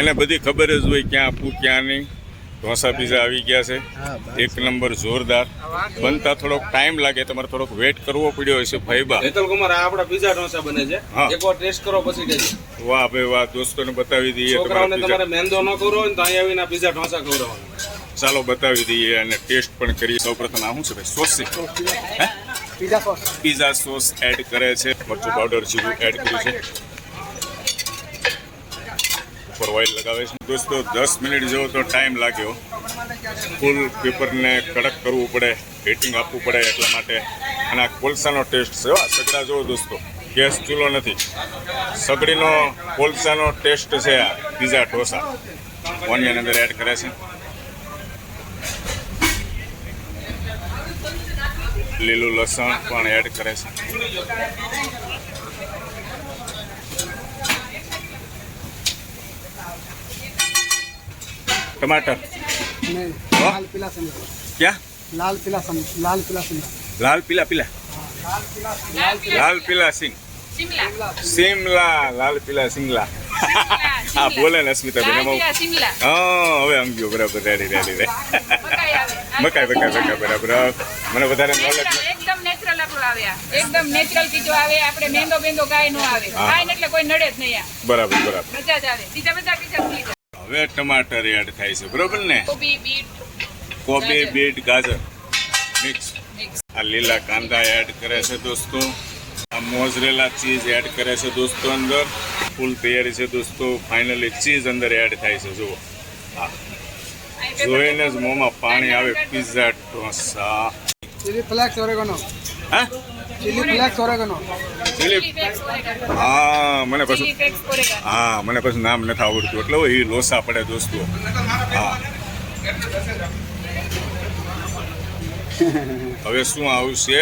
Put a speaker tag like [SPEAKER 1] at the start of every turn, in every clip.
[SPEAKER 1] એને બધી ખબર જ હોય ક્યાં આપવું ક્યાં નહીં. ઢોસા પીઝા આવી ગયા છે, એક નંબર જોરદાર. બનતા થોડોક ટાઈમ લાગે, તમારે થોડોક વેટ કરવો પડ્યો હશે ભાઈબા.
[SPEAKER 2] હેતલ કુમાર આ આપણા પીઝા ઢોસા બને છે, એકવાર ટેસ્ટ કરો પછી કહેજો.
[SPEAKER 1] વાહ ભાઈ વાહ, દોસ્તોને બતાવી દઈએ.
[SPEAKER 2] છોકરાઓને તમારે મેંદો ન કરો હોય ને તો અહીંયા આવીને પીઝા ઢોસા ખવડાવવાનું.
[SPEAKER 1] ચાલો બતાવી દઈએ અને ટેસ્ટ પણ કરીએ. સૌપ્રથમ આ શું છે ભાઈ? સોસ છે, પીઝા સોસ એડ કરે છે, મરચું પાવડર જેવું એડ કર્યું છે, ઉપર ઓઇલ લગાવે છે. દોસ્તો 10 મિનિટ જેવો તો ટાઈમ લાગ્યો. ફૂલ પેપરને કડક કરવું પડે, હીટિંગ આપવું પડે એટલા માટે. અને આ કોલસાનો ટેસ્ટ છે. સગડા જુઓ દોસ્તો, ગેસ ચૂલો નથી, સગડીનો કોલસાનો ટેસ્ટ છે આ પીઝા ઢોસા. ઓનિયન અંદર એડ કરે છે, લીલું લસણ પણ એડ કરે છે. टमाटर
[SPEAKER 3] लाल पीला समझो,
[SPEAKER 1] क्या?
[SPEAKER 3] लाल पीला समझो, लाल पीला समझो,
[SPEAKER 1] लाल पीला पीला लाल पीला शिमला लाल पीला शिमला. હા બોલે ને અસ્મિતાબેન, એમાં હા હવે સમજો બરાબર. રેડી રેડી રે મકાઈ બકાઈ બરાબર. મને વધારે નોલેજ
[SPEAKER 4] એકદમ નેચરલ આપણું આવે, એકદમ નેચરલ ચીજો આવે. આપણે મેંદો બેંદો કાંઈ ન આવે, કાંઈ એટલે કોઈ નડે જ નહીં.
[SPEAKER 1] બરાબર બરાબર.
[SPEAKER 4] મજા જ આવે. બીજા બધા પીઝા
[SPEAKER 1] હવે ટમાટર એડ થાય છે, બરોબર ને? કોબી બીટ ગાજર મિક્સ. આ લીલા કાંદા એડ કરે છે દોસ્તો. આ મોઝરેલા ચીઝ એડ કરે છે દોસ્તો. અંદર ફૂલ તૈયારી છે દોસ્તો. ફાઇનલી ચીઝ અંદર એડ થાય છે. જુઓ, જોઈને જ મોંમાં પાણી આવે. Pizza dosa.
[SPEAKER 3] Chilli flakes oregano,
[SPEAKER 1] હા
[SPEAKER 3] चिली फ्लेक्स ओरेगनो,
[SPEAKER 1] હા મને પછી નામ નથી આવડતું એટલે એ લોસા પડે દોસ્તો. હા હવે શું આવશે?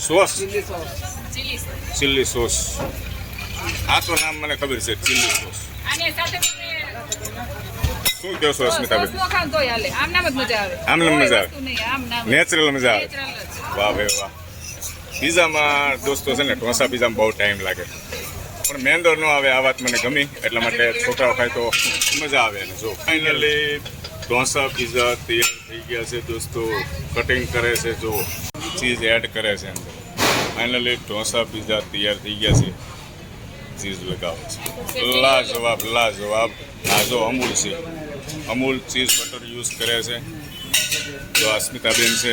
[SPEAKER 1] Sauce, chilli sauce. આ તો નામ મને ખબર છે, ચીલી સોસ. શું કહો છો અસ્મિતાબેન? આમ મજા આવે, નેચરલ મજા આવે. વાહ ભાઈ વાહ. પીઝામાં દોસ્તો છે ને, ઢોસા પીઝામાં બહુ ટાઈમ લાગે, પણ મેંદો ન આવે. આ વાત મને ગમી, એટલા માટે છોકરાઓ ખાય તો મજા આવે. અને જો ફાઇનલી ઢોસા પીઝા તૈયાર થઈ ગયા છે દોસ્તો. કટિંગ કરે છે, જો ચીઝ એડ કરે છે અંદર. ફાઇનલી ઢોસા પીઝા તૈયાર થઈ ગયા છે. ચીઝ લગાવે છે, લાજવાબ લાજવાબ. આ જો અમૂલ છે, અમૂલ ચીઝ બટર યુઝ કરે છે. જો અસ્મિતાબેન છે,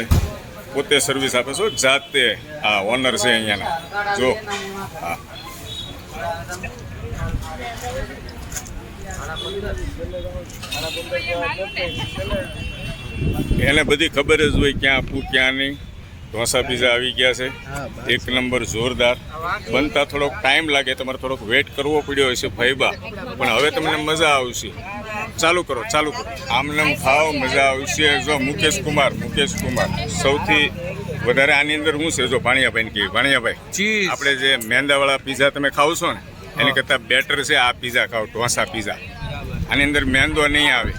[SPEAKER 1] પોતે સર્વિસ આપે છો જાતે. હા ઓનર છે અહીંયાના. જો હા એને બધી ખબર જ હોય ક્યાં આપવું ક્યાં નહીં. ઢોસા પીઝા આવી ગયા છે, એક નંબર જોરદાર. બનતા થોડોક ટાઈમ લાગે, તમારે થોડોક વેટ કરવો પડ્યો હશે ભાઈબા, પણ હવે તમને મજા આવશે. ચાલુ કરો ચાલુ કરો, આમને ખાઓ, મજા આવશે. જો મુકેશ કુમાર સૌથી વધારે આની અંદર શું છે? જો ભાણિયાભાઈ ને કહે, ભાણિયાભાઈ આપણે જે મેંદાવાળા પીઝા તમે ખાવ છો ને, એની કરતાં બેટર છે આ પીઝા ખાઓ, ઢોસા પીઝા. આની અંદર મેંદો નહીં આવે.